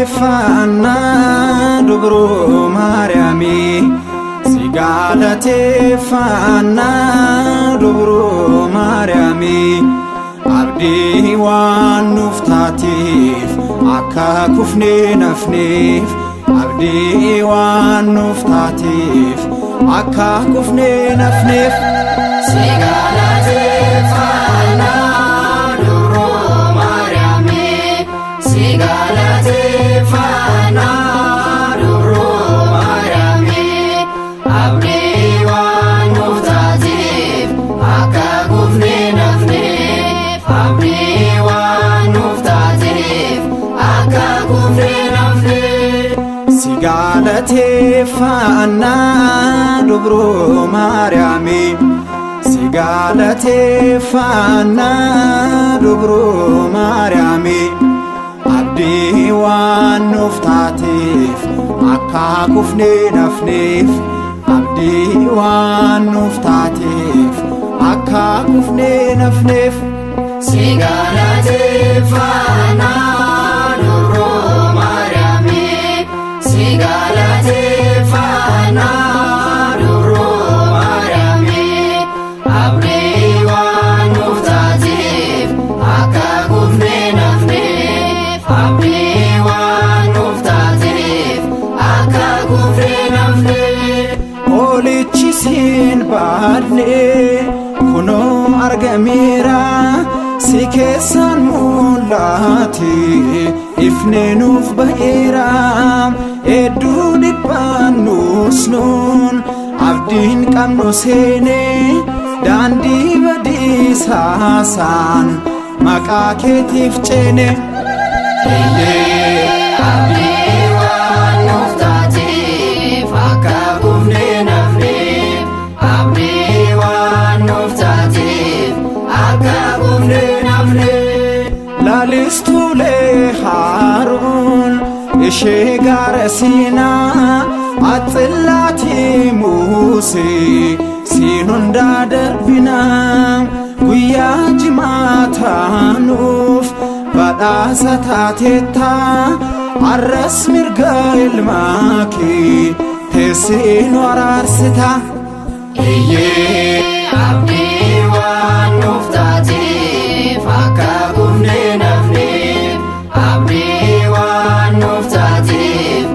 Sigalateffanna dubru Maryami Sigalateffanna dubru Maryami Abdi waan nuftatif akka kufne nafnif Abdi waan nuftatif akka kufne nafnif Sigalateffanna Sigalateffanna dubru Maryami Abdi waan nuftatif akka kufne nafnif Abdi waan nuftatif akka kufne nafnif Sigalateffanna dubru Maryami Sigalateffanna dubru Maryami Abdi waan nuftatif akka kufne nafnif Abdi waan nuftatif akka kufne nafnif Sigalateffanna dubru Maryami Sigalateffanna dubru Maryami Abdi waan nuftatif akka kufne nafnif Abdi waan nuftatif akka kufne nafnif Olichi siin baadne kuno argameera si keessan mul'ate ifne nuuf ba'eera hedduu dhiphannuus nuun abdiin qabnu seene daandii badiisaasaan maqaa keetiif ceene Abdi waan nuftatif akka kufne nafnif Abdi waan nuftatif akka kufne nafnif Lalistuulee Haaruun ishee gaara Siinaa Axillaatii Musee siin hundaa darbinaa guyyaa jimaataanuuf badhaasa taateetta arras mirga ilmaa kee teessee nu araarsita Abdi waan nuftatif akka kufne nafnif Abdi waan nuftatif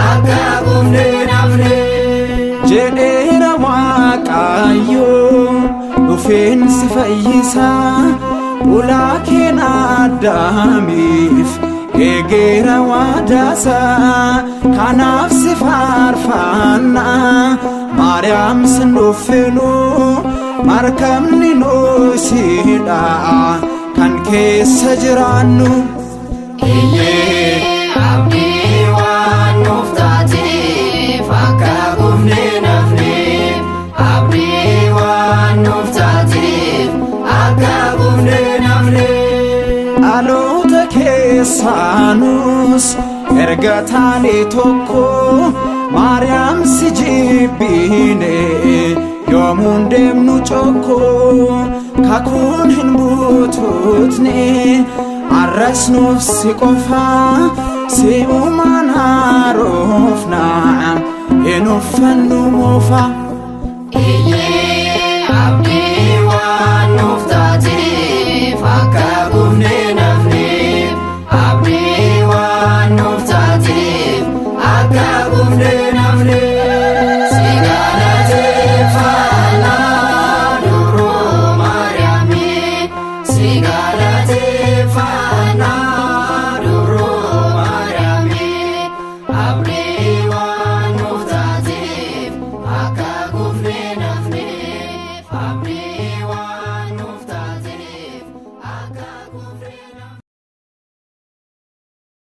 akka kufne nafnif jedheera Waaqayyoo dhufeen si fayyisaa ulaa keen Addaamiif eegeera waadaasaa kanaaf si faarfanna Maariyaam sin dhuffinu markabni nuu siidha kan keessa jiraannu Abdi waan nuftatif akka kufne nafnif Abdi waan nuftatif akka kufne nafnif dhaloota keessaanus erga taane tokko Maariyaam si jibbine yoomuun deemnu cokko kakuun hin buututne arras nuuf si qofa si uumaan haaroofna hin uffannu moofa Abdi waan nuftatif akka kufne nafnif Abdi waan nuftatif akka kufne nafnif Sigalateffanna dubru Maryami Sigalateffanna dubru Maryami Abdi